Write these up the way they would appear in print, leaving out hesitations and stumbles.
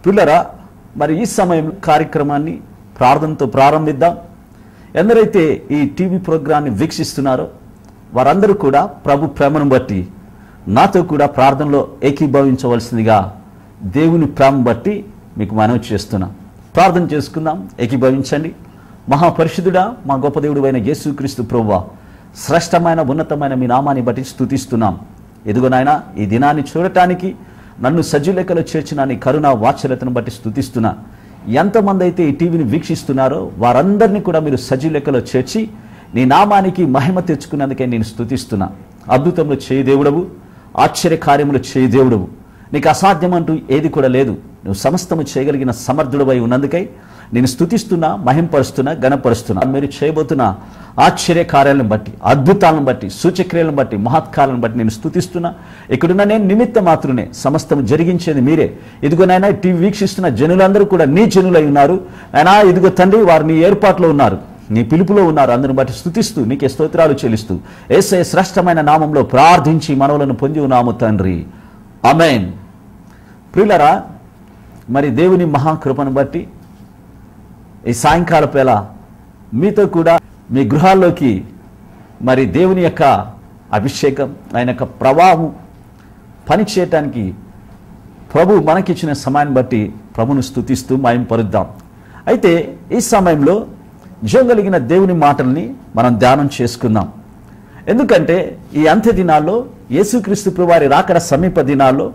పిల్లరా, మరి ఈ సమయం కార్యక్రమాన్ని ప్రార్థనతో ప్రారంభిద్దాం. ఎందరైతే ఈ టీవీ ప్రోగ్రాన్ని వీక్షిస్తున్నారో వారందరూ కూడా ప్రభు ప్రేమను బట్టి నాతో కూడా ప్రార్థనలో ఏకీభవించవలసిందిగా దేవుని ప్రేమ బట్టి మీకు మనవి చేస్తున్నాం. ప్రార్థన చేసుకుందాం, ఏకీభవించండి. మహాపరిశుద్ధుడా, మా గొప్ప దేవుడు అయిన యేసుక్రీస్తు ప్రభువా, శ్రేష్టమైన ఉన్నతమైన మీ నామాన్ని బట్టి స్తుతిస్తున్నాం. ఎదుగో నాయనా, ఈ దినాన్ని చూడటానికి నన్ను సజీలెక్కలో చేర్చిన నీ కరుణా వాత్సల్యతను బట్టి స్తుతిస్తున్నా. ఎంతమంది అయితే ఈ టీవీని వీక్షిస్తున్నారో వారందరినీ కూడా మీరు సజీలెక్కలో చేర్చి నీ నామానికి మహిమ తెచ్చుకున్నందుకే నేను స్తుతిస్తున్నా. అద్భుతములు చేయి దేవుడవు, ఆశ్చర్య కార్యములు చేయి దేవుడవు. నీకు అసాధ్యమంటూ ఏది కూడా లేదు. నువ్వు సమస్తము చేయగలిగిన సమర్థుడవై ఉన్నందుకై నేను స్తుతిస్తున్నా, మహింపరుస్తున్నా, గణపరుస్తున్నా. మీరు చేయబోతున్న ఆశ్చర్య కార్యాలను బట్టి, అద్భుతాలను బట్టి, సూచక్రియలను బట్టి, మహత్కారాలను బట్టి నేను స్తుతిస్తున్నా. ఇక్కడున్న నేను నిమిత్త మాత్రమే, సమస్తం జరిగించేది మీరే. ఇదిగో నాయనా, టీవీ వీక్షిస్తున్న జనులందరూ కూడా నీ జనులై ఉన్నారు. అయినా ఇదిగో తండ్రి, వారు నీ ఏర్పాట్లో ఉన్నారు, నీ పిలుపులో ఉన్నారు. అందరిని బట్టి స్తుతిస్తూ నీకే స్తోత్రాలు చెల్లిస్తూ యేసయ్య శ్రేష్టమైన నామంలో ప్రార్థించి మనవులను పొంది ఉన్నాము తండ్రి, ఆమేన్. ప్రియులరా, మరి దేవుని మహాకృపను బట్టి ఈ సాయంకాల వేళ మీతో కూడా మీ గృహాల్లోకి మరి దేవుని యొక్క అభిషేకం, ఆయన యొక్క ప్రభావం పనిచేయటానికి ప్రభు మనకిచ్చిన సమయాన్ని బట్టి ప్రభును స్తుతిస్తూ మహింపరుద్దాం. అయితే ఈ సమయంలో జీవం కలిగిన దేవుని మాటల్ని మనం ధ్యానం చేసుకుందాం. ఎందుకంటే ఈ అంత్య దినాల్లో, యేసుక్రీస్తు ప్రభువారి రాకడ సమీప దినాల్లో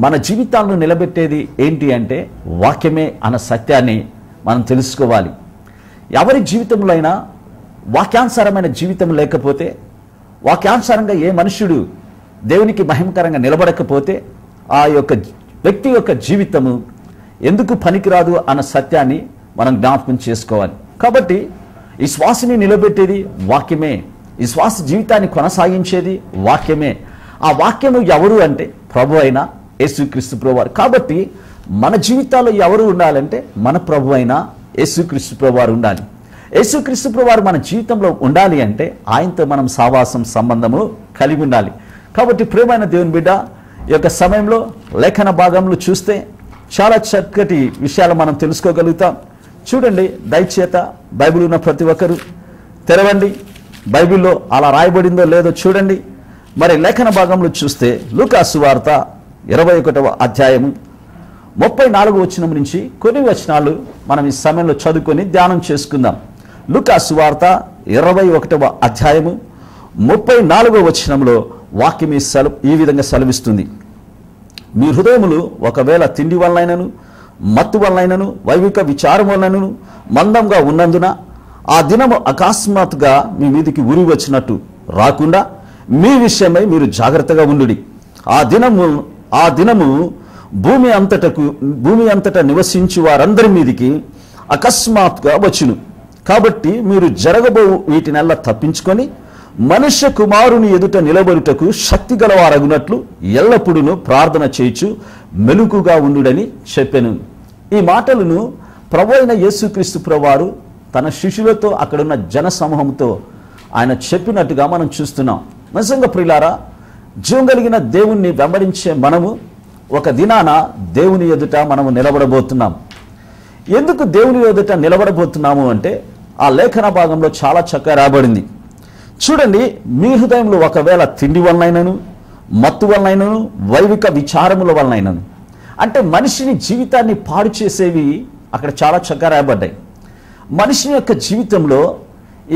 మన జీవితాలను నిలబెట్టేది ఏంటి అంటే వాక్యమే అన్న సత్యాన్ని మనం తెలుసుకోవాలి. ఎవరి జీవితంలో అయినా వాక్యానుసారమైన జీవితం లేకపోతే, వాక్యానుసారంగా ఏ మనుష్యుడు దేవునికి మహిమకరంగా నిలబడకపోతే ఆ యొక్క వ్యక్తి యొక్క జీవితము ఎందుకు పనికిరాదు అన్న సత్యాన్ని మనం జ్ఞాపకం చేసుకోవాలి. కాబట్టి ఈ శ్వాసని నిలబెట్టేది వాక్యమే, ఈ శ్వాస జీవితాన్ని కొనసాగించేది వాక్యమే. ఆ వాక్యము ఎవరు అంటే ప్రభు అయిన యేసుక్రీస్తు ప్రభువారు. కాబట్టి మన జీవితాల్లో ఎవరు ఉండాలంటే మన ప్రభు అయిన యేసుక్రీస్తు ప్రభువారు ఉండాలి. యేసుక్రీస్తు ప్రభువారు మన జీవితంలో ఉండాలి అంటే ఆయనతో మనం సావాసం సంబంధము కలిగి ఉండాలి. కాబట్టి ప్రియమైన దేవుని బిడ్డ, ఈ యొక్క సమయంలో లేఖన భాగంలో చూస్తే చాలా చక్కటి విషయాలు మనం తెలుసుకోగలుగుతాం. చూడండి, దయచేత బైబిల్ ఉన్న ప్రతి ఒక్కరు తెరవండి. బైబిల్లో అలా రాయబడిందో లేదో చూడండి. మరి లేఖన భాగంలో చూస్తే లూకా సువార్త 21వ అధ్యాయము 34వ వచనం నుంచి కొన్ని వచనాలు మనం ఈ సమయంలో చదువుకొని ధ్యానం చేసుకుందాం. లూకా సువార్త 21వ అధ్యాయము 34వ వచనంలో వాక్యం ఈ విధంగా సెలవిస్తుంది. మీ హృదయములు ఒకవేళ తిండి వలనైనను, మత్తు వలనైనను, వైవిక విచారం వలనైనను మందంగా ఉన్నందున ఆ దినము అకస్మాత్తుగా మీ మీదికి ఉరి వచ్చినట్టు రాకుండా మీ విషయమై మీరు జాగ్రత్తగా ఉండుడి. ఆ దినము భూమి అంతటా నివసించి వారందరి మీదికి అకస్మాత్తుగా వచ్చును. కాబట్టి మీరు జరగబో వీటినెల్లా తప్పించుకొని మనుష్య కుమారుని ఎదుట నిలబడుటకు శక్తి గలవారగునట్లు ఎల్లప్పుడూ ప్రార్థన చేయుచు మెలుకుగా ఉండుడని చెప్పెను. ఈ మాటలను ప్రభు అయిన యేసుక్రీస్తు ప్రభువారు తన శిష్యులతో, అక్కడున్న జన సమూహంతో ఆయన చెప్పినట్టుగా మనం చూస్తున్నాం. నిజంగా ప్రియులారా, జీవం కలిగిన దేవుణ్ణి వెంబడించే మనము ఒక దినాన దేవుని ఎదుట మనము నిలబడబోతున్నాం. ఎందుకు దేవుని ఎదుట నిలబడబోతున్నాము అంటే ఆ లేఖన భాగంలో చాలా చక్కగా రాబడింది. చూడండి, మీ హృదయంలో ఒకవేళ తిండి వలనైనను, మత్తు వలనైనను, వైవిక విచారముల వలనైనను, అంటే మనిషిని జీవితాన్ని పాడు చేసేవి అక్కడ చాలా చక్కగా రాయబడ్డాయి. మనిషి యొక్క జీవితంలో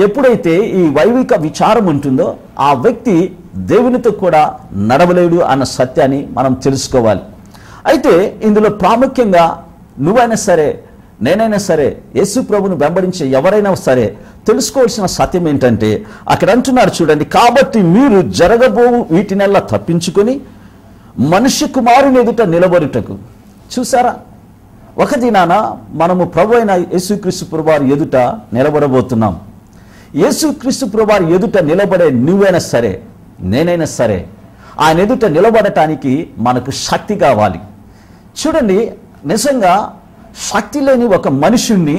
ఎప్పుడైతే ఈ వైవిక విచారం ఉంటుందో ఆ వ్యక్తి దేవునితో కూడా నడవలేడు అన్న సత్యాన్ని మనం తెలుసుకోవాలి. అయితే ఇందులో ప్రాముఖ్యంగా నువ్వైనా సరే, నేనైనా సరే, యేసు ప్రభువును వెంబడించే ఎవరైనా సరే తెలుసుకోవాల్సిన సత్యం ఏంటంటే అక్కడ అంటున్నారు చూడండి, కాబట్టి మీరు జరగబో వీటినెల్లా తప్పించుకొని మనుష్య కుమారుని ఎదుట నిలబడుటకు. చూసారా, ఒక దినాన మనము ప్రభు అయిన యేసుక్రీస్తు ప్రభువారి ఎదుట నిలబడబోతున్నాం. యేసుక్రీస్తు ప్రభువారి ఎదుట నిలబడే నువ్వైనా సరే, నేనైనా సరే, ఆయన ఎదుట నిలబడటానికి మనకు శక్తి కావాలి. చూడండి, నిజంగా శక్తి లేని ఒక మనుషుణ్ణి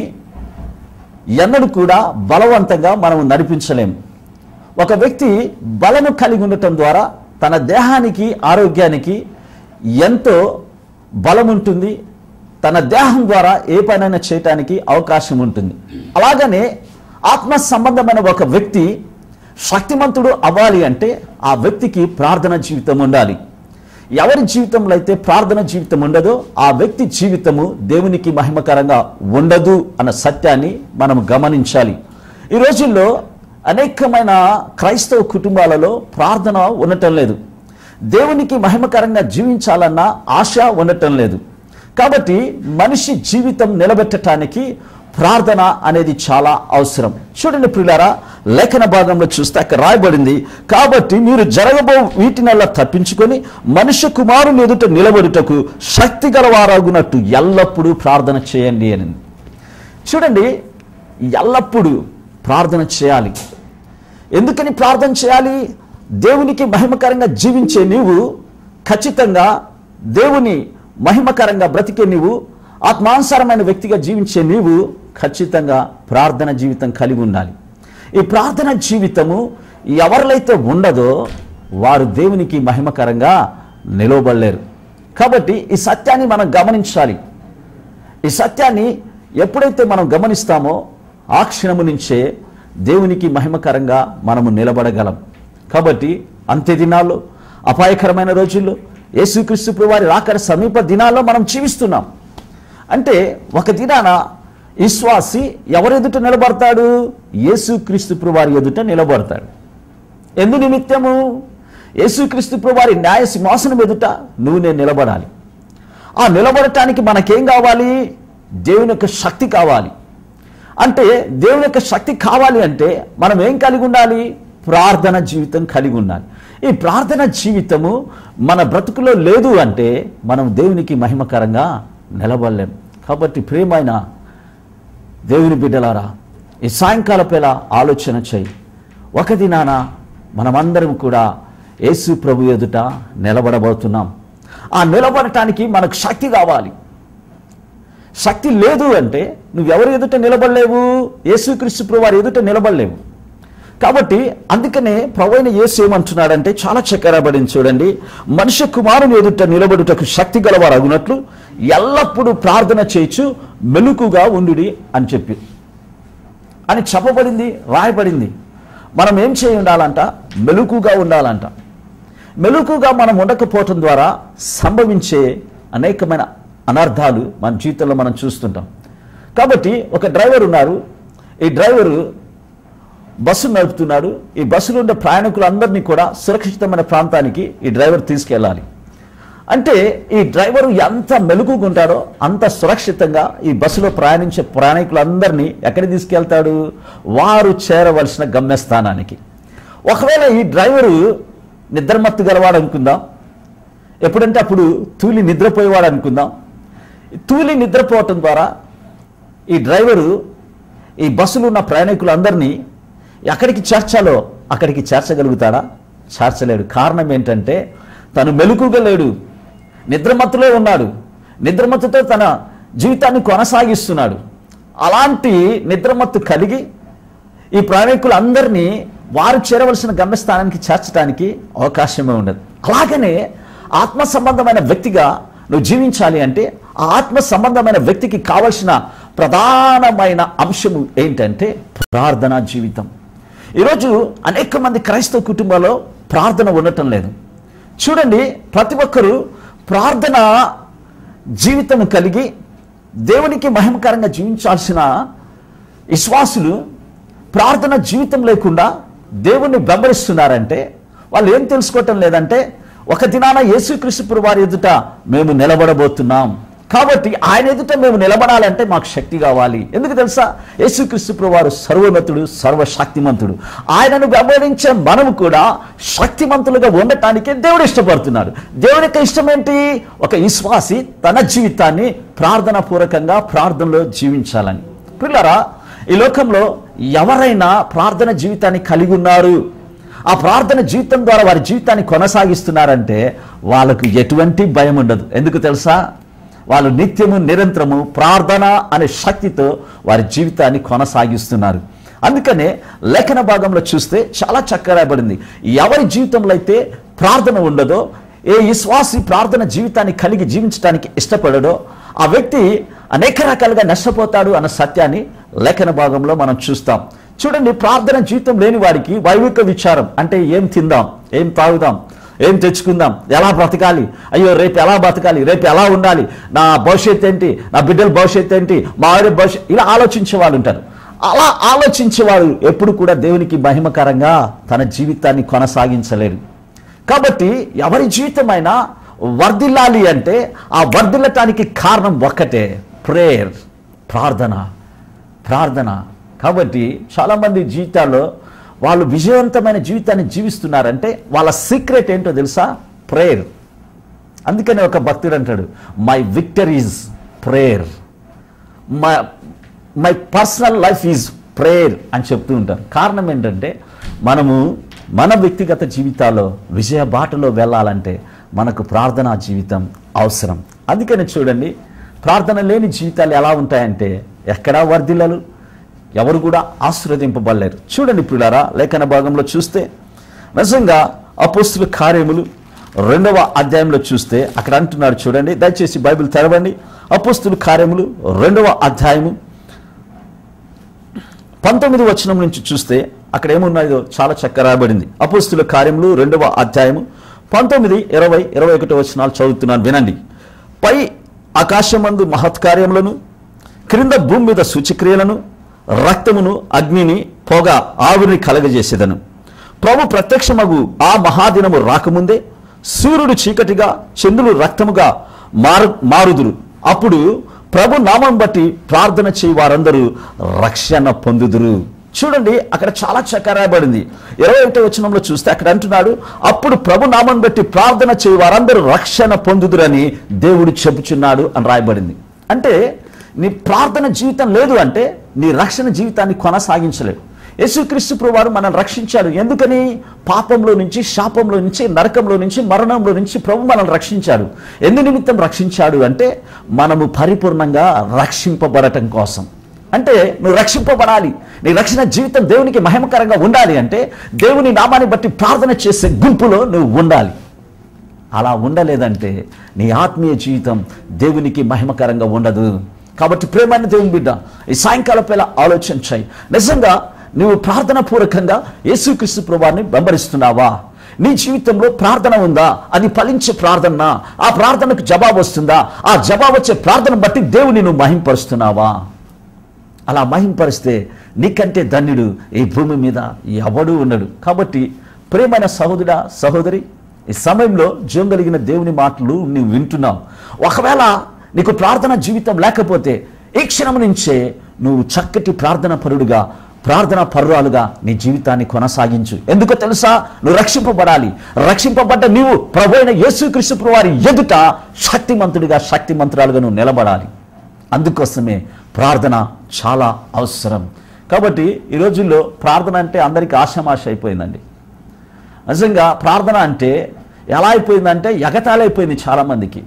ఎన్నడూ కూడా బలవంతంగా మనం నడిపించలేము. ఒక వ్యక్తి బలము కలిగి ఉండటం ద్వారా తన దేహానికి, ఆరోగ్యానికి ఎంతో బలం ఉంటుంది, తన దేహం ద్వారా ఏ పనైనా చేయటానికి అవకాశం ఉంటుంది. అలాగనే ఆత్మ సంబంధమైన ఒక వ్యక్తి శక్తిమంతుడు అవ్వాలి అంటే ఆ వ్యక్తికి ప్రార్థన జీవితం ఉండాలి. ఎవరి జీవితంలో అయితే ప్రార్థన జీవితం ఉండదో ఆ వ్యక్తి జీవితము దేవునికి మహిమకరంగా ఉండదు అన్న సత్యాన్ని మనం గమనించాలి. ఈ రోజుల్లో అనేకమైన క్రైస్తవ కుటుంబాలలో ప్రార్థన ఉండటం లేదు. దేవునికి మహిమకరంగా జీవించాలన్న ఆశ ఉండటం లేదు. కాబట్టి మనిషి జీవితం నిలబెట్టడానికి ప్రార్థన అనేది చాలా అవసరం. చూడండి ప్రియులారా, లేఖన భాగంలో చూస్తే అక్కడ రాయబడింది, కాబట్టి మీరు జరగబో వీటినల్లా తప్పించుకొని మనుష్య కుమారుని ఎదుట నిలబడుటకు శక్తి గలవారగునట్టు ఎల్లప్పుడూ ప్రార్థన చేయండి అని. చూడండి, ఎల్లప్పుడూ ప్రార్థన చేయాలి. ఎందుకని ప్రార్థన చేయాలి? దేవునికి మహిమకరంగా జీవించే నీవు ఖచ్చితంగా దేవుని మహిమకరంగా బ్రతికే నీవు ఆత్మానుసారమైన వ్యక్తిగా జీవించే నీవు ఖచ్చితంగా ప్రార్థన జీవితం కలిగి ఉండాలి. ఈ ప్రార్థన జీవితము ఎవరిలైతే ఉండదో వారు దేవునికి మహిమకరంగా నిలవబడలేరు. కాబట్టి ఈ సత్యాన్ని మనం గమనించాలి. ఈ సత్యాన్ని ఎప్పుడైతే మనం గమనిస్తామో ఆ క్షణము నుంచే దేవునికి మహిమకరంగా మనము నిలబడగలం. కాబట్టి అంత్య దినాల్లో, అపాయకరమైన రోజుల్లో, యేసుక్రీస్తు ప్రభువారి రాకడ సమీప దినాల్లో మనం జీవిస్తున్నాం. అంటే ఒక దినాన విశ్వాసి ఎవరు ఎదుట నిలబడతాడు? యేసుక్రీస్తు ప్రభువారి ఎదుట నిలబడతాడు. ఎందు నిమిత్తము? యేసుక్రీస్తు ప్రభువారి న్యాయ సింహాసనం ఎదుట నువ్వు నేను నిలబడాలి. ఆ నిలబడటానికి మనకేం కావాలి? దేవుని యొక్క శక్తి కావాలి. అంటే దేవుని యొక్క శక్తి కావాలి అంటే మనం ఏం కలిగి ఉండాలి? ప్రార్థన జీవితం కలిగి ఉండాలి. ఈ ప్రార్థన జీవితము మన బ్రతుకులో లేదు అంటే మనం దేవునికి మహిమకరంగా నిలబడలేం. కాబట్టి ప్రియమైన దేవుని బిడ్డలారా, ఈ సాయంకాల వేళ ఆలోచన చేయి. ఒక దినాన మనమందరం కూడా యేసు ప్రభు ఎదుట నిలబడబోతున్నాం. ఆ నిలబడటానికి మనకు శక్తి కావాలి. శక్తి లేదు అంటే నువ్వెవరు ఎదుట నిలబడలేవు? యేసుక్రీస్తు ప్రభువారి ఎదుట నిలబడలేవు. కాబట్టి అందుకనే ప్రభువైన యేసు ఏమంటున్నాడంటే చాలా చక్కరబడింది. చూడండి, మనుష్య కుమారుని ఎదుట నిలబడుటకు శక్తి గలవారు అగునట్లు ఎల్లప్పుడూ ప్రార్థన చేయొచ్చు మెలకుగా ఉండుడి అని చెప్పబడింది, రాయబడింది. మనం ఏం చేయి ఉండాలంట? మెలకుగా ఉండాలంట. మెలకుగా మనం ఉండకపోవటం ద్వారా సంభవించే అనేకమైన అనర్థాలు మన జీవితంలో మనం చూస్తుంటాం. కాబట్టి ఒక డ్రైవర్ ఉన్నారు. ఈ డ్రైవరు బస్సు నడుపుతున్నాడు. ఈ బస్సులో ఉండే ప్రయాణికులందరినీ కూడా సురక్షితమైన ప్రాంతానికి ఈ డ్రైవర్ తీసుకెళ్ళాలి. అంటే ఈ డ్రైవరు ఎంత మెలకుగా ఉంటాడో అంత సురక్షితంగా ఈ బస్సులో ప్రయాణించే ప్రయాణికులందరినీ ఎక్కడికి తీసుకెళ్తాడు? వారు చేరవలసిన గమ్యస్థానానికి. ఒకవేళ ఈ డ్రైవరు నిద్రమత్తు గలవాడు అనుకుందాం, ఎప్పుడంటే అప్పుడు తూలి నిద్రపోయేవాడు అనుకుందాం. తూలి నిద్రపోవటం ద్వారా ఈ డ్రైవరు ఈ బస్సులో ఉన్న ప్రయాణికులందరినీ ఎక్కడికి చేర్చాలో అక్కడికి చేర్చగలుగుతాడా? చేర్చలేడు. కారణం ఏంటంటే తను మెలకుగా లేడు, నిద్రమత్తులో ఉన్నాడు. నిద్రమత్తుతో తన జీవితాన్ని కొనసాగిస్తున్నాడు. అలాంటి నిద్రమత్తు కలిగి ఈ ప్రయాణికులందరినీ వారు చేరవలసిన గమ్యస్థానానికి చేర్చడానికి అవకాశమే ఉండదు. అలాగనే ఆత్మ సంబంధమైన వ్యక్తిగా నువ్వు జీవించాలి అంటే ఆ ఆత్మ సంబంధమైన వ్యక్తికి కావలసిన ప్రధానమైన అంశము ఏంటంటే ప్రార్థనా జీవితం. ఈరోజు అనేక మంది క్రైస్తవ కుటుంబాల్లో ప్రార్థన ఉండటం లేదు. చూడండి, ప్రతి ఒక్కరూ ప్రార్థన జీవితం కలిగి దేవునికి మహిమకరంగా జీవించాల్సిన విశ్వాసులు ప్రార్థన జీవితం లేకుండా దేవుణ్ణి వెంబడిస్తున్నారంటే వాళ్ళు ఏం తెలుసుకోవటం లేదంటే ఒక దినాన యేసుక్రీస్తు ప్రభువారి ఎదుట మేము నిలబడబోతున్నాం. కాబట్టి ఆయన ఎదుట మేము నిలబడాలంటే మాకు శక్తి కావాలి. ఎందుకు తెలుసా? యేసుక్రీస్తు ప్రభువారు సర్వోన్నతుడు, సర్వశక్తిమంతుడు. ఆయనను వెంబడించే మనము కూడా శక్తిమంతులుగా ఉండటానికి దేవుడు ఇష్టపడుతున్నాడు. దేవుని యొక్క ఇష్టం ఏంటి? ఒక విశ్వాసి తన జీవితాన్ని ప్రార్థన పూర్వకంగా ప్రార్థనలో జీవించాలని. పిల్లరా, ఈ లోకంలో ఎవరైనా ప్రార్థన జీవితాన్ని కలిగి ఉన్నారు, ఆ ప్రార్థన జీవితం ద్వారా వారి జీవితాన్ని కొనసాగిస్తున్నారంటే వాళ్ళకు ఎటువంటి భయం ఉండదు. ఎందుకు తెలుసా? వాళ్ళు నిత్యము నిరంతరము ప్రార్థన అనే శక్తితో వారి జీవితాన్ని కొనసాగిస్తున్నారు. అందుకనే లేఖన భాగంలో చూస్తే చాలా చక్కగా రాయబడింది. ఎవరి జీవితంలో అయితే ప్రార్థన ఉండదో, ఏ విశ్వాసి ప్రార్థన జీవితాన్ని కలిగి జీవించడానికి ఇష్టపడడో ఆ వ్యక్తి అనేక రకాలుగా నష్టపోతాడు అన్న సత్యాన్ని లేఖన భాగంలో మనం చూస్తాం. చూడండి, ప్రార్థన జీవితం లేని వాడికి వైవిక విచారం అంటే ఏం తిందాం, ఏం తాగుదాం, ఏం తెచ్చుకుందాం, ఎలా బ్రతకాలి, అయ్యో రేపు ఎలా బ్రతకాలి, రేపు ఎలా ఉండాలి, నా భవిష్యత్తు ఏంటి, నా బిడ్డల భవిష్యత్తు ఏంటి, మా ఆవిడ భవిష్యత్తు, ఇలా ఆలోచించే వాళ్ళు ఉంటారు. అలా ఆలోచించేవాడు ఎప్పుడు కూడా దేవునికి మహిమకరంగా తన జీవితాన్ని కొనసాగించలేరు. కాబట్టి ఎవరి జీవితమైనా వర్ధిల్లాలి అంటే ఆ వర్ధిల్లటానికి కారణం ఒక్కటే, ప్రేయర్, ప్రార్థన. కాబట్టి చాలామంది జీవితాల్లో వాళ్ళు విజయవంతమైన జీవితాన్ని జీవిస్తున్నారంటే వాళ్ళ సీక్రెట్ ఏంటో తెలుసా? ప్రేయర్. అందుకని ఒక భక్తుడు అంటాడు, my victory is prayer, my personal life is prayer అని చెప్తూ ఉంటారు. కారణం ఏంటంటే మనము మన వ్యక్తిగత జీవితాల్లో విజయ బాటలో వెళ్ళాలంటే మనకు ప్రార్థనా జీవితం అవసరం. అందుకని చూడండి, ప్రార్థన లేని జీవితాలు ఎలా ఉంటాయంటే ఎక్కడా వర్ధిల్లలు, ఎవరు కూడా ఆశీర్వదింపబడలేరు. చూడండి ప్రియులారా, లేఖన భాగంలో చూస్తే నిజంగా అపోస్తుల కార్యములు 2వ అధ్యాయంలో చూస్తే అక్కడ అంటున్నాడు. చూడండి, దయచేసి బైబిల్ తెరవండి. అపోస్తుల కార్యములు 2వ అధ్యాయము 19వ వచనం నుంచి చూస్తే అక్కడ ఏమున్నాయో చాలా చక్కగా రాయబడింది. అపోస్తుల కార్యములు 2వ అధ్యాయము 19, 20, 21 వచనాలు చదువుతున్నాను, వినండి. పై ఆకాశమందు మహత్కార్యములను, క్రింద భూమి మీద సూచక్రియలను, రక్తమును, అగ్నిని, పొగ, ఆవిరిని కలగజేసేదను. ప్రభు ప్రత్యక్షమగు ఆ మహాదినము రాకముందే సూర్యుడు చీకటిగా, చంద్రుడు రక్తముగా మారుదురు. అప్పుడు ప్రభు నామం బట్టి ప్రార్థన చేయి వారందరూ రక్షణ పొందుదురు. చూడండి, అక్కడ చాలా చక్కగా రాయబడింది. 21వ వచనంలో చూస్తే అక్కడ అంటున్నాడు, అప్పుడు ప్రభు నామం బట్టి ప్రార్థన చేయి వారందరూ రక్షణ పొందుదురని దేవుడు చెబుచున్నాడు అని రాయబడింది. అంటే నీ ప్రార్థన జీవితం లేదు అంటే నీ రక్షణ జీవితాన్ని కొనసాగించలేవు. యేసుక్రీస్తు ప్రభువారు మనల్ని రక్షించాడు. ఎందుకని? పాపంలో నుంచి, శాపంలో నుంచి, నరకంలో నుంచి, మరణంలో నుంచి ప్రభు మనల్ని రక్షించాడు. ఎందు నిమిత్తం రక్షించాడు అంటే మనము పరిపూర్ణంగా రక్షింపబడటం కోసం. అంటే నువ్వు రక్షింపబడాలి, నీ రక్షణ జీవితం దేవునికి మహిమకరంగా ఉండాలి అంటే దేవుని నామాన్ని బట్టి ప్రార్థన చేసే గుంపులో నువ్వు ఉండాలి. అలా ఉండలేదంటే నీ ఆత్మీయ జీవితం దేవునికి మహిమకరంగా ఉండదు. కాబట్టి ప్రేమైన దేవుని బిడ్డ, ఈ సాయంకాలం వేళ ఆలోచించాయి. నిజంగా నువ్వు ప్రార్థన పూర్వకంగా యేసుక్రీస్తు ప్రభువారిని వెంబడిస్తున్నావా? నీ జీవితంలో ప్రార్థన ఉందా? అది ఫలించే ప్రార్థన? ఆ ప్రార్థనకు జవాబు వస్తుందా? ఆ జవాబు వచ్చే ప్రార్థన బట్టి దేవుని నువ్వు మహింపరుస్తున్నావా? అలా మహింపరిస్తే నీకంటే ధన్యుడు ఈ భూమి మీద ఎవడూ ఉండడు. కాబట్టి ప్రేమైన సహోదరుడా, సహోదరి, ఈ సమయంలో జీవం కలిగిన దేవుని మాటలు నువ్వు వింటున్నావు. ఒకవేళ నీకు ప్రార్థన జీవితం లేకపోతే ఈ క్షణం నుంచే నువ్వు చక్కటి ప్రార్థన పరుడుగా, ప్రార్థన పరురాలుగా నీ జీవితాన్ని కొనసాగించు. ఎందుకో తెలుసా? నువ్వు రక్షింపబడాలి. రక్షింపబడ్డ నీవు ప్రభువైన యేసుక్రీస్తు ప్రభువారి ఎదుట శక్తిమంతుడిగా, శక్తిమంతురాలుగా నువ్వు నిలబడాలి. అందుకోసమే ప్రార్థన చాలా అవసరం. కాబట్టి ఈ రోజుల్లో ప్రార్థన అంటే అందరికీ ఆషామాష అయిపోయిందండి. నిజంగా ప్రార్థన అంటే ఎలా అయిపోయిందంటే ఎగతాళి అయిపోయింది చాలామందికి.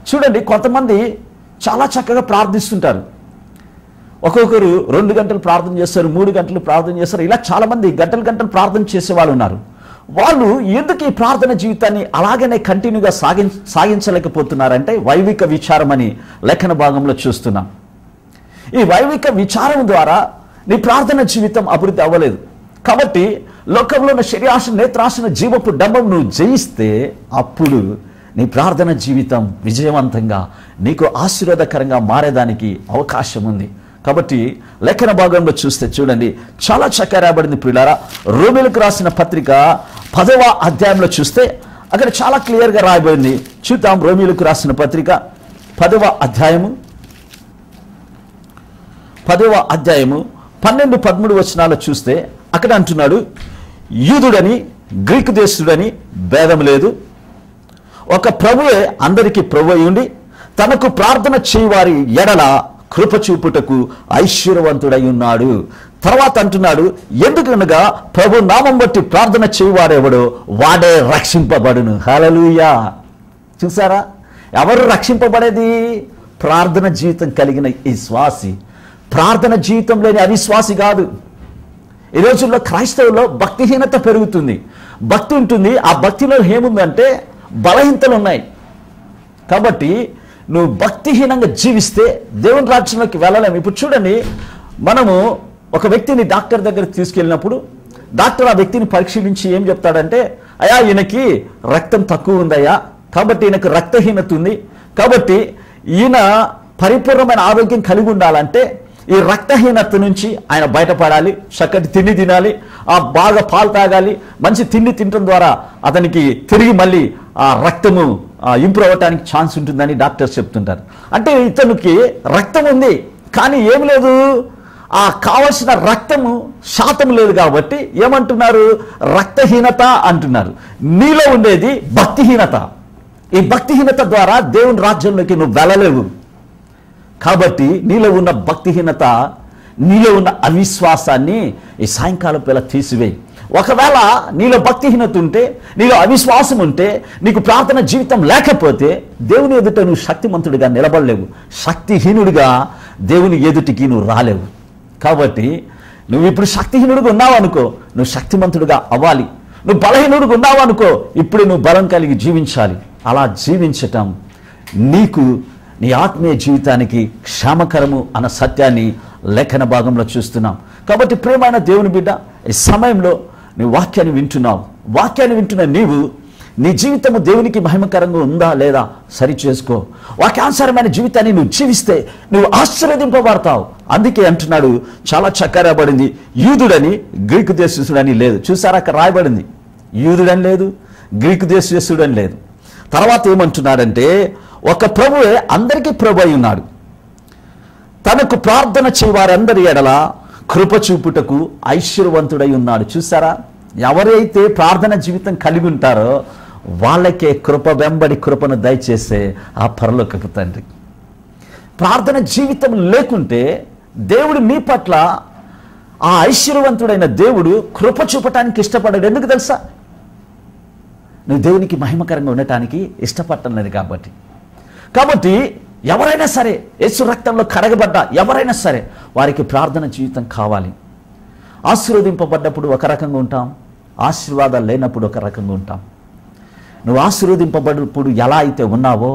చూడండి, కొంతమంది చాలా చక్కగా ప్రార్థిస్తుంటారు. ఒక్కొక్కరు 2 గంటలు ప్రార్థన చేస్తారు, 3 గంటలు ప్రార్థన చేస్తారు. ఇలా చాలామంది గంటలు ప్రార్థన చేసే వాళ్ళు ఉన్నారు. వాళ్ళు ఎందుకు ఈ ప్రార్థన జీవితాన్ని అలాగనే కంటిన్యూగా సాగించలేకపోతున్నారంటే వైవిక విచారం అని లేఖన భాగంలో చూస్తున్నాం. ఈ వైవిక విచారం ద్వారా నీ ప్రార్థన జీవితం అభివృద్ధి అవ్వలేదు. కాబట్టి లోకంలో ఉన్న శరీరాశ, నేత్రాశన, జీవపు డంబం నువ్వు జయిస్తే అప్పుడు నీ ప్రార్థన జీవితం విజయవంతంగా, నీకు ఆశీర్వాదకరంగా మారేదానికి అవకాశం ఉంది. కాబట్టి లేఖన భాగంలో చూస్తే చూడండి, చాలా చక్కగా రాయబడింది ప్రియులారా. రోమీయులకు రాసిన పత్రిక 10వ అధ్యాయంలో చూస్తే అక్కడ చాలా క్లియర్గా రాయబడింది. చూద్దాం, రోమీయులకు రాసిన పత్రిక 10వ అధ్యాయము 12, 13 వచనాలు చూస్తే అక్కడ అంటున్నాడు, యూదుడని గ్రీకు దేశుడని భేదం లేదు, ఒక ప్రభువే అందరికీ ప్రభు ఉండి తనకు ప్రార్థన చేయవారి ఎడల కృప చూపుటకు ఐశ్వర్యవంతుడై ఉన్నాడు. తర్వాత అంటున్నాడు, ఎందుకనగా ప్రభు నామం బట్టి ప్రార్థన చేయవాడెవడో వాడే రక్షింపబడును. హల్లెలూయా. చూసారా, ఎవరు రక్షింపబడేది? ప్రార్థన జీవితం కలిగిన ఈ శ్వాసి. ప్రార్థన జీవితం లేని అవిశ్వాసి కాదు. ఈ రోజుల్లో క్రైస్తవుల్లో భక్తిహీనత పెరుగుతుంది. భక్తి ఉంటుంది, ఆ భక్తిలో ఏముందంటే బలహీనతలు ఉన్నాయి. కాబట్టి నువ్వు భక్తిహీనంగా జీవిస్తే దేవుని రాజ్యంలోకి వెళ్ళలేము. ఇప్పుడు చూడండి, మనము ఒక వ్యక్తిని డాక్టర్ దగ్గరికి తీసుకెళ్ళినప్పుడు డాక్టర్ ఆ వ్యక్తిని పరిశీలించి ఏం చెప్తాడంటే, అయ్యా ఈయనకి రక్తం తక్కువ ఉందయ్యా, కాబట్టి ఈయనకు రక్తహీనత ఉంది, కాబట్టి ఈయన పరిపూర్ణమైన ఆరోగ్యం కలిగి ఉండాలంటే ఈ రక్తహీనత నుంచి ఆయన బయటపడాలి, చక్కటి తిండి తినాలి, బాగా పాలు తాగాలి, మంచి తిండి తినడం ద్వారా అతనికి తిరిగి మళ్ళీ ఆ రక్తము ఇంప్రూవ్ అవ్వడానికి ఛాన్స్ ఉంటుందని డాక్టర్స్ చెప్తుంటారు. అంటే ఇతనికి రక్తం ఉంది కానీ ఏమి లేదు, ఆ కావలసిన రక్తము శాతం లేదు కాబట్టి ఏమంటున్నారు, రక్తహీనత అంటున్నారు. నీలో ఉండేది భక్తిహీనత. ఈ భక్తిహీనత ద్వారా దేవుని రాజ్యంలోకి నువ్వు వెళ్ళలేవు. కాబట్టి నీలో ఉన్న భక్తిహీనత, నీలో ఉన్న అవిశ్వాసాన్ని ఈ సాయంకాలం వేళ తీసివేయి. ఒకవేళ నీలో భక్తిహీనత ఉంటే, నీలో అవిశ్వాసం ఉంటే, నీకు ప్రార్థన జీవితం లేకపోతే దేవుని ఎదుట నువ్వు శక్తిమంతుడిగా నిలబడలేవు, శక్తిహీనుడిగా దేవుని ఎదుటికి నువ్వు రాలేవు. కాబట్టి నువ్వు ఇప్పుడు శక్తిహీనుడిగా ఉన్నావు అనుకో, నువ్వు శక్తిమంతుడిగా అవ్వాలి. నువ్వు బలహీనుడిగా ఉన్నావు అనుకో, ఇప్పుడు నువ్వు బలం కలిగి జీవించాలి. అలా జీవించటం నీకు నీ ఆత్మీయ జీవితానికి క్షేమకరము అన్న సత్యాన్ని లేఖన భాగంలో చూస్తున్నాం. కాబట్టి ప్రియమైన దేవుని బిడ్డ, ఈ సమయంలో నువ్వు వాక్యాన్ని వింటున్నావు. వాక్యాన్ని వింటున్న నీవు నీ జీవితము దేవునికి మహిమకరంగా ఉందా లేదా సరి చేసుకో. వాక్యానుసారమైన జీవితాన్ని నువ్వు జీవిస్తే నువ్వు ఆశీర్వదింపబడతావు. అందుకే అంటున్నాడు, చాలా చక్కగా రాయబడింది, యూదుడని గ్రీకు దేశస్థుడని లేదు. చూసారా, అక్కడ రాయబడింది యూదుడని లేదు, గ్రీకు దేశస్థుడని లేదు. తర్వాత ఏమంటున్నాడంటే, ఒక ప్రభువే అందరికీ ప్రభు అయి ఉన్నాడు, తనకు ప్రార్థన చేయవారందరి ఎడల కృప చూపుటకు ఐశ్వర్యవంతుడై ఉన్నాడు. చూసారా, ఎవరైతే ప్రార్థన జీవితం కలిగి ఉంటారో వాళ్ళకే కృప వెంబడి కృపను దయచేసే ఆ పరలోకపు తండ్రి. ప్రార్థన జీవితం లేకుంటే దేవుడు నీ పట్ల, ఆ ఐశ్వర్యవంతుడైన దేవుడు కృప చూపటానికి ఇష్టపడాడు. ఎందుకు తెలుసా? నువ్వు దేవునికి మహిమకరంగా ఉండటానికి ఇష్టపడటం లేదు కాబట్టి ఎవరైనా సరే, యేసు రక్తంలో కడగబడ్డ ఎవరైనా సరే, వారికి ప్రార్థన జీవితం కావాలి. ఆశీర్వదింపబడ్డప్పుడు ఒక రకంగా ఉంటాం, ఆశీర్వాదాలు లేనప్పుడు ఒక రకంగా ఉంటాం. నువ్వు ఆశీర్వదింపబడినప్పుడు ఎలా అయితే ఉన్నావో,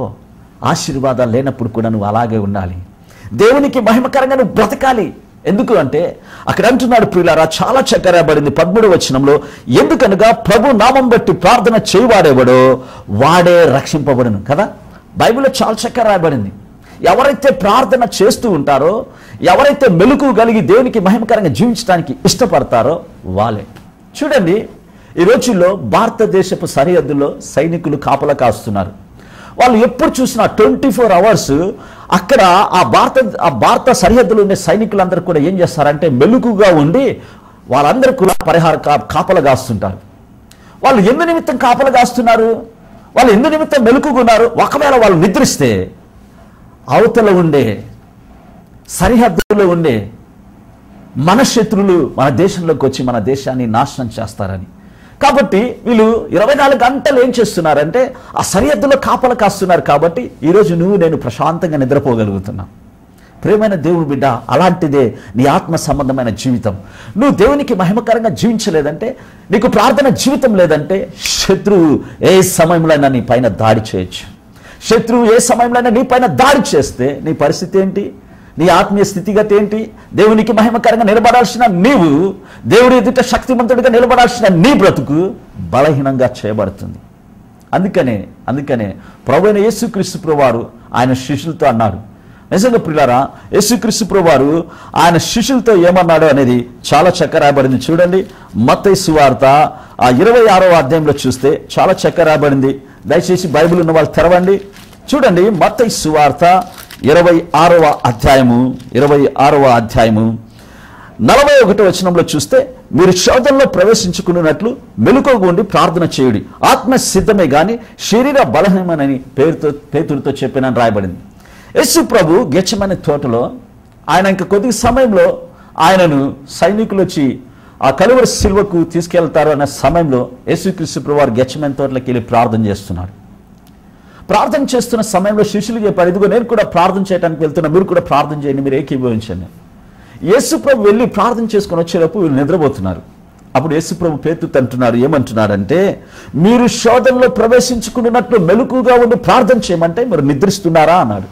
ఆశీర్వాదాలు లేనప్పుడు కూడా నువ్వు అలాగే ఉండాలి. దేవునికి మహిమకరంగా నువ్వు బ్రతకాలి. ఎందుకు అంటే అక్కడ అంటున్నాడు, ప్రియులారా, చాలా చక్కగా రాయబడింది 13వ వచనంలో, ఎందుకనగా ప్రభు నామం బట్టి ప్రార్థన చేయవాడేవాడో వాడే రక్షింపబడును కదా. బైబిల్లో చాలా చక్కగా రాయబడింది. ఎవరైతే ప్రార్థన చేస్తూ ఉంటారో, ఎవరైతే మెలకువ కలిగి దేవునికి మహిమకరంగా జీవించడానికి ఇష్టపడతారో వాళ్ళే. చూడండి, ఈ రోజుల్లో భారతదేశపు సరిహద్దుల్లో సైనికులు కాపలా కాస్తున్నారు. వాళ్ళు ఎప్పుడు చూసినా 24 అవర్స్ అక్కడ ఆ భారత సరిహద్దులో ఉండే సైనికులందరూ కూడా ఏం చేస్తారంటే మెలకుగా ఉండి వాళ్ళందరూ కూడా కాపలా కాస్తుంటారు. వాళ్ళు ఎందు నిమిత్తం కాపలా కాస్తున్నారు, వాళ్ళు ఎందు నిమిత్తం మెలకుగా ఉన్నారు. ఒకవేళ వాళ్ళు నిద్రిస్తే అవతల ఉండే సరిహద్దులో ఉండే మన శత్రువులు మన దేశంలోకి వచ్చి మన దేశాన్ని నాశనం చేస్తారని. కాబట్టి వీళ్ళు 24 గంటలు ఏం చేస్తున్నారంటే ఆ సరిహద్దులో కాపలా కాస్తున్నారు. కాబట్టి ఈరోజు నువ్వు నేను ప్రశాంతంగా నిద్రపోగలుగుతున్నా. ప్రియమైన దేవుని బిడ్డ, అలాంటిదే నీ ఆత్మ సంబంధమైన జీవితం. నువ్వు దేవునికి మహిమకరంగా జీవించలేదంటే, నీకు ప్రార్థన జీవితం లేదంటే, శత్రువు ఏ సమయంలోనైనా నీ పైన దాడి చేయొచ్చు. శత్రువు ఏ సమయంలోనైనా నీ పైన దాడి చేస్తే నీ పరిస్థితి ఏంటి? నీ ఆత్మీయ స్థితిగతి ఏంటి? దేవునికి మహిమకరంగా నిలబడాల్సిన నీవు, దేవుడి ఎదుట శక్తిమంతుడిగా నిలబడాల్సిన నీ బ్రతుకు బలహీనంగా చేయబడుతుంది. అందుకనే ప్రభువైన యేసుక్రీస్తు ప్రభువారు ఆయన శిష్యులతో అన్నాడు. నిజంగా ప్రియులారా, యేసుక్రీస్తు ప్రభువారు ఆయన శిష్యులతో ఏమన్నాడు అనేది చాలా చక్కగా రాయబడింది. చూడండి, మత్తయి సువార్త 26వ అధ్యాయంలో చూస్తే చాలా చక్కగా రాయబడింది. దయచేసి బైబిల్ ఉన్న వాళ్ళు తెరవండి. చూడండి, మత్తయి సువార్త 26వ అధ్యాయము 41వ వచనంలో చూస్తే, మీరు శోధనలో ప్రవేశించుకున్నట్లు మెలకువగా ఉండి ప్రార్థన చేయుడి, ఆత్మ సిద్ధమే గాని శరీర బలహీనమని పేతురుతో చెప్పినని రాయబడింది. యేసు ప్రభు గెత్సేమనే తోటలో ఆయన ఇంకా కొద్ది సమయంలో ఆయనను సైనికులు వచ్చి ఆ కలువరి సిలువకు తీసుకెళ్తారు అనే సమయంలో యేసుక్రీస్తు ప్రభు వారు గెత్సేమనే తోటలోకి వెళ్ళి ప్రార్థన చేస్తున్నాడు. ప్రార్థన చేస్తున్న సమయంలో శిష్యులు చెప్పారు, ఇదిగో నేను కూడా ప్రార్థన చేయడానికి వెళ్తున్నా, మీరు కూడా ప్రార్థన చేయండి, మీరు ఏకీభవించండి. యేసు ప్రభు వెళ్ళి ప్రార్థన చేసుకొని వచ్చేటప్పుడు వీళ్ళు నిద్రపోతున్నారు. అప్పుడు యేసుప్రభు పేతురుతో అంటున్నారు, ఏమంటున్నారంటే, మీరు శోధనలో ప్రవేశించుకున్నట్లు మెలకుగా ఉండి ప్రార్థన చేయమంటే మీరు నిద్రిస్తున్నారా అన్నాడు.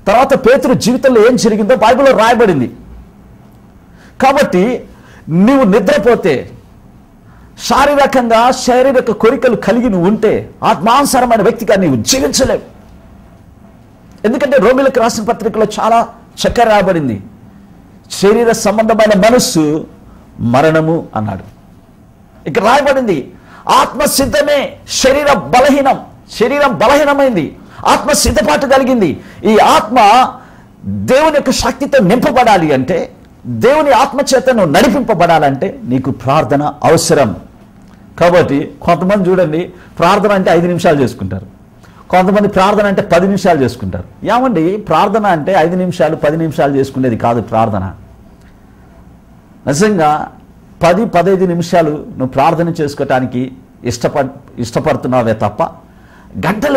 తర్వాత పేతురు జీవితంలో ఏం జరిగిందో బైబిల్లో రాయబడింది. కాబట్టి నీవు నిద్రపోతే, శారీరక కోరికలు కలిగి నువ్వు ఉంటే ఆత్మానుసారమైన వ్యక్తిగా నీవు జీవించలేవు. ఎందుకంటే రోమిలకు రాసిన పత్రికలో చాలా చక్కగా రాయబడింది, శరీర సంబంధమైన మనస్సు మరణము అన్నాడు. ఇక్కడ రాయబడింది ఆత్మ సిద్ధమే, శరీరం బలహీనమైంది, ఆత్మ సిద్ధపాటు కలిగింది. ఈ ఆత్మ దేవుని యొక్క శక్తితో నింపబడాలి అంటే, దేవుని ఆత్మచేతను నడిపింపబడాలంటే నీకు ప్రార్థన అవసరం. కాబట్టి కొంతమంది చూడండి, ప్రార్థన అంటే 5 నిమిషాలు చేసుకుంటారు, కొంతమంది ప్రార్థన అంటే 10 నిమిషాలు చేసుకుంటారు. ఏమండి, ప్రార్థన అంటే 5 నిమిషాలు 10 నిమిషాలు చేసుకునేది కాదు ప్రార్థన. నిజంగా 10-15 నిమిషాలు నువ్వు ప్రార్థన చేసుకోవటానికి ఇష్టపడుతున్నావే తప్ప గంటలు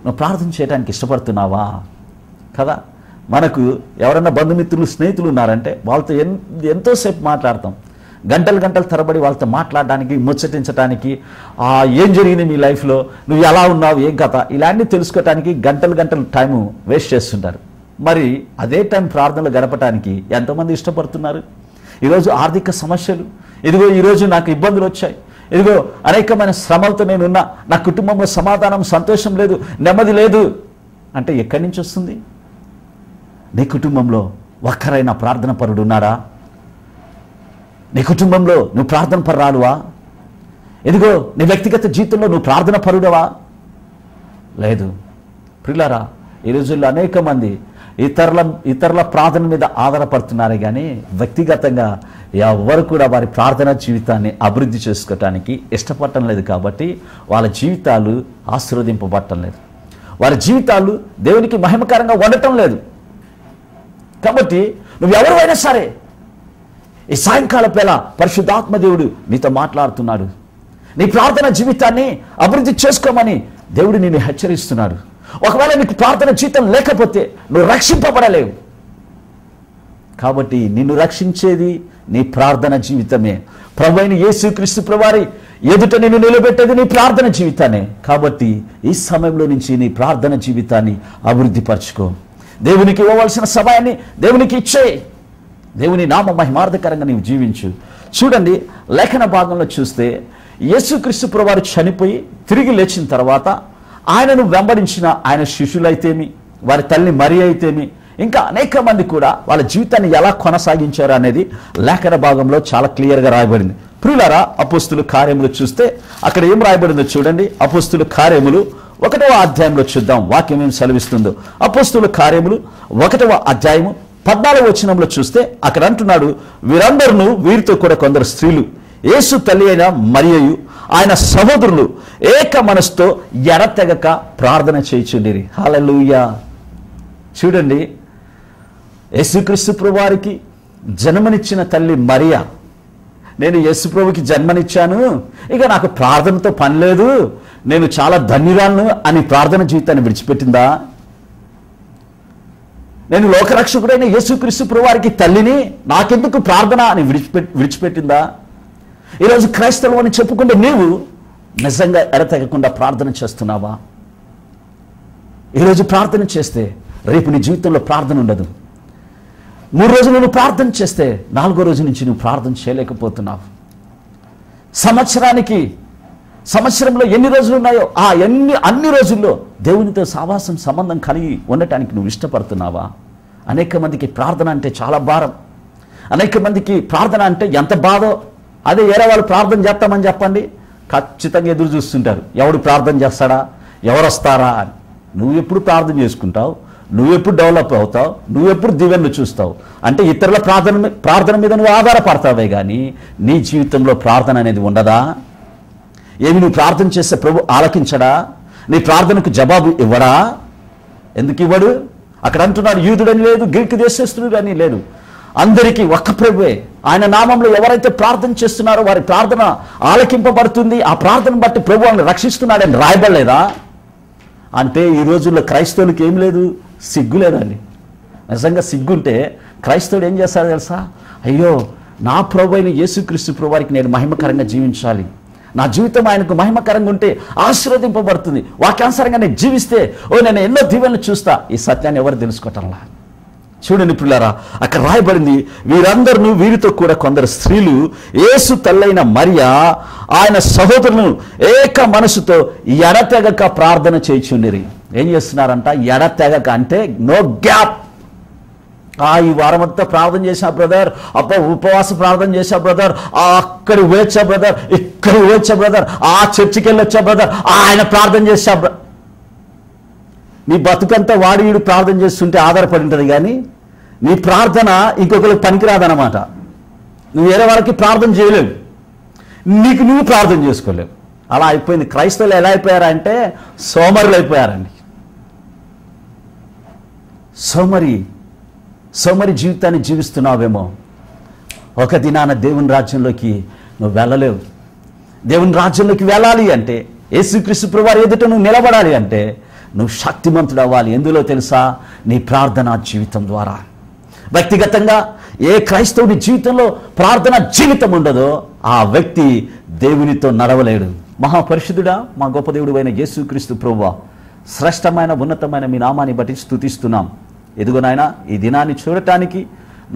నువ్వు ప్రార్థన చేయడానికి ఇష్టపడుతున్నావా? కదా, మనకు ఎవరన్నా బంధుమిత్రులు స్నేహితులు ఉన్నారంటే వాళ్ళతో ఎంతోసేపు మాట్లాడతాం, గంటలు తరబడి వాళ్ళతో మాట్లాడడానికి, ముచ్చటించడానికి, ఏం జరిగింది మీ లైఫ్లో, నువ్వు ఎలా ఉన్నావు, ఏం కథ, ఇలాంటివి తెలుసుకోవటానికి గంటలు టైము వేస్ట్ చేస్తుంటారు. మరి అదే టైం ప్రార్థనలు గడపటానికి ఎంతోమంది ఇష్టపడుతున్నారు? ఈరోజు ఆర్థిక సమస్యలు, ఇదిగో ఈరోజు నాకు ఇబ్బందులు వచ్చాయి, ఇదిగో అనేకమైన శ్రమలతో నేనున్నా, నా కుటుంబంలో సమాధానం, సంతోషం లేదు, నెమ్మది లేదు అంటే ఎక్కడి నుంచి వస్తుంది? నీ కుటుంబంలో ఒక్కరైనా ప్రార్థన పరుడు ఉన్నాడా? నీ కుటుంబంలో నువ్వు ప్రార్థన పరురాలువా? ఇదిగో నీ వ్యక్తిగత జీవితంలో నువ్వు ప్రార్థన పరుడవా? లేదు. ప్రియులారా, ఈ రోజుల్లో అనేక మంది ఇతరుల ప్రార్థన మీద ఆధారపడుతున్నారే కానీ వ్యక్తిగతంగా ఎవరు కూడా వారి ప్రార్థన జీవితాన్ని అభివృద్ధి చేసుకోవటానికి ఇష్టపడటం లేదు. కాబట్టి వాళ్ళ జీవితాలు ఆశీర్వదింపబడటం లేదు, వారి జీవితాలు దేవునికి మహిమకరంగా ఉండటం లేదు. కాబట్టి నువ్వెవరైనా సరే ఈ సాయంకాల వేళ పరిశుద్ధాత్మ దేవుడు నీతో మాట్లాడుతున్నాడు. నీ ప్రార్థన జీవితాన్ని అభివృద్ధి చేసుకోమని దేవుడు నిన్ను హెచ్చరిస్తున్నాడు. ఒకవేళ నీకు ప్రార్థన జీవితం లేకపోతే నువ్వు రక్షింపబడలేవు. కాబట్టి నిన్ను రక్షించేది నీ ప్రార్థన జీవితమే. ప్రభువైన యేసుక్రీస్తు ప్రభువారి ఎదుట నిన్ను నిలబెట్టేది నీ ప్రార్థన జీవితాన్ని. కాబట్టి ఈ సమయంలో నుంచి నీ ప్రార్థన జీవితాన్ని అభివృద్ధి పరచుకో. దేవునికి ఇవ్వవలసిన సమయాన్ని దేవునికి ఇచ్చే, దేవుని నామ మహిమార్థకరంగా నీవు జీవించు. చూడండి, లేఖన భాగంలో చూస్తే యేసుక్రీస్తు ప్రభువారు చనిపోయి తిరిగి లేచిన తర్వాత ఆయనను వెంబడించిన ఆయన శిష్యులైతేమి, వారి తల్లి మరి అయితేమి, ఇంకా అనేక మంది కూడా వాళ్ళ జీవితాన్ని ఎలా కొనసాగించారు అనేది లేఖన భాగంలో చాలా క్లియర్గా రాయబడింది. ప్రియులారా, అపోస్తుల కార్యములు చూస్తే అక్కడ ఏం రాయబడిందో చూడండి. అపోస్తుల కార్యములు 1వ అధ్యాయంలో చూద్దాం, వాక్యం ఏం సెలవిస్తుందో. అపోస్తుల కార్యములు 1వ అధ్యాయము 14వ వచనంలో చూస్తే అక్కడ అంటున్నాడు, వీరందరూ, వీరితో కూడా కొందరు స్త్రీలు, యేసు తల్లి అయిన మరియయు ఆయన సహోదరులు ఏక మనసుతో ఎడతెగక ప్రార్థన చేయుచుండిరి. హల్లెలూయా. చూడండి, యేసుక్రీస్తు ప్రభువారికి జన్మనిచ్చిన తల్లి మరియా, నేను యేసుప్రభుకి జన్మనిచ్చాను, ఇక నాకు ప్రార్థనతో పని లేదు, నేను చాలా ధన్యురాలను అని ప్రార్థన జీవితాన్ని విడిచిపెట్టిందా? నేను లోకరక్షకుడైన యేసుక్రీస్తు ప్రభువారికి తల్లిని, నాకెందుకు ప్రార్థన అని విడిచిపెట్టిందా? ఈరోజు క్రైస్తవులు అని చెప్పుకుంటే నీవు నిజంగా ఎడతెగకుండా ప్రార్థన చేస్తున్నావా? ఈరోజు ప్రార్థన చేస్తే రేపు నీ జీవితంలో ప్రార్థన ఉండదు. 3 రోజులు నువ్వు ప్రార్థన చేస్తే 4వ రోజు నుంచి నువ్వు ప్రార్థన చేయలేకపోతున్నావు. సంవత్సరంలో ఎన్ని రోజులు ఉన్నాయో అన్ని రోజుల్లో దేవునితో సావాసం సంబంధం కలిగి ఉండటానికి నువ్వు ఇష్టపడుతున్నావా? అనేక మందికి ప్రార్థన అంటే చాలా భారం. అనేక మందికి ప్రార్థన అంటే ఎంత బాధో. అదే వేరే వాళ్ళు ప్రార్థన చేస్తామని చెప్పండి, ఖచ్చితంగా ఎదురు చూస్తుంటారు, ఎవడు ప్రార్థన చేస్తాడా, ఎవరు వస్తారా అని. నువ్వు ఎప్పుడు ప్రార్థన చేసుకుంటావు, నువ్వెప్పుడు డెవలప్ అవుతావు, నువ్వెప్పుడు దీవెనలు చూస్తావు అంటే ఇతరుల ప్రార్థన మీద నువ్వు ఆధారపడతావే కానీ నీ జీవితంలో ప్రార్థన అనేది ఉండదా? ఏమి నువ్వు ప్రార్థన చేస్తే ప్రభు ఆలకించడా? నీ ప్రార్థనకు జవాబు ఇవ్వడా? ఎందుకు ఇవ్వడు? అక్కడ అంటున్నాడు, యూదుడని లేదు, గ్రీకు దేశస్థుడు అని లేదు, అందరికీ ఒక్క ప్రభువే. ఆయన నామంలో ఎవరైతే ప్రార్థన చేస్తున్నారో వారి ప్రార్థన ఆలకింపబడుతుంది. ఆ ప్రార్థన బట్టి ప్రభు వాళ్ళని రక్షిస్తున్నాడని రాయబడలేదా? అంటే ఈ రోజుల్లో క్రైస్తవులకి ఏం లేదు, సిగ్గు లేదండి. నిజంగా సిగ్గుంటే క్రైస్తవుడు ఏం చేస్తాడో తెలుసా? అయ్యో నా ప్రభు అయిన యేసుక్రీస్తు ప్రభు వారికి నేను మహిమకరంగా జీవించాలి, నా జీవితం ఆయనకు మహిమకరంగా ఉంటే ఆశీర్వదింపబడుతుంది, వాక్యానుసారంగా నేను జీవిస్తే నేను ఎన్నో దీవెనలు చూస్తా. ఈ సత్యాన్ని ఎవరు తెలుసుకోవటంలా? చూడండి పిల్లారా, అక్కడ రాయబడింది, వీరందరూ వీరితో కూడా కొందరు స్త్రీలు యేసు తల్లైన మరియా ఆయన సహోదరులను ఏక మనసుతో ఎడతెగక ప్రార్థన చేయుచుండిరి. ఏం చేస్తున్నారంట? ఎడతెగక అంటే నో గ్యాప్. ఈ వారం అంతా ప్రార్థన చేశా బ్రదర్, ఉపవాస ప్రార్థన చేశా బ్రదర్, అక్కడి వేచా బ్రదర్, ఇక్కడ వేచా బ్రదర్, ఆ చర్చికి వెళ్ళి వచ్చా బ్రదర్, ఆయన ప్రార్థన చేశా బ్రదర్. నీ బతుకంతా వాడు వీడు ప్రార్థన చేస్తుంటే ఆధారపడి ఉంటుంది, కానీ నీ ప్రార్థన ఇంకొకరికి పనికిరాదనమాట. నువ్వు వేరే వాళ్ళకి ప్రార్థన చేయలేవు, నీకు నువ్వు ప్రార్థన చేసుకోలేవు. అలా అయిపోయింది. క్రైస్తవులు ఎలా అయిపోయారంటే సోమరులు అయిపోయారండి. సోమరి జీవితాన్ని జీవిస్తున్నావేమో. ఒక దినాన దేవుని రాజ్యంలోకి నువ్వు వెళ్ళలేవు. దేవుని రాజ్యంలోకి వెళ్ళాలి అంటే, యేసుక్రీస్తు ప్రభువారి ఎదుట నువ్వు నిలబడాలి అంటే నువ్వు శక్తిమంతుడు అవ్వాలి. ఎందులో తెలుసా? నీ ప్రార్థనా జీవితం ద్వారా. వ్యక్తిగతంగా ఏ క్రైస్తవుని జీవితంలో ప్రార్థన జీవితం ఉండదో ఆ వ్యక్తి దేవునితో నడవలేడు. మహాపరిశుద్ధుడా, మా గొప్ప దేవుడు అయిన యేసుక్రీస్తు ప్రభువా, శ్రేష్టమైన ఉన్నతమైన మీ నామాన్ని బట్టి స్తుతిస్తున్నాం. ఎదుగో నాయనా, ఈ దినాన్ని చూడటానికి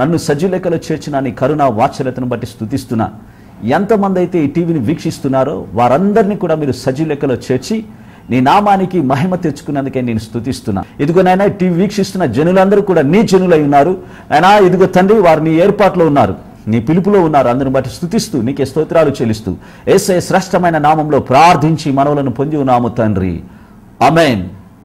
నన్ను సజీలెక్కలో చేర్చిన నీ కరుణ వాత్సల్యతను బట్టి స్తుతిస్తున్నా. ఎంతమంది అయితే ఈ టీవీని వీక్షిస్తున్నారో వారందరినీ కూడా మీరు సజీలెక్కలో చేర్చి నీ నామానికి మహిమ తెచ్చుకున్నందుకే నేను స్తుతిస్తున్నా. ఇదిగో నాయనా, టీవీ వీక్షిస్తున్న జనులందరూ కూడా నీ జనులై ఉన్నారు అయినా. ఇదిగో తండ్రి, వారు నీ ఏర్పాట్లో ఉన్నారు, నీ పిలుపులో ఉన్నారు. అందరిని బట్టి స్తుతిస్తూ నీకే స్తోత్రాలు చెల్లిస్తూ యేసయ్య శ్రేష్టమైన నామంలో ప్రార్థించి మనవులను పొంది ఉన్నాము తండ్రి. ఆమేన్.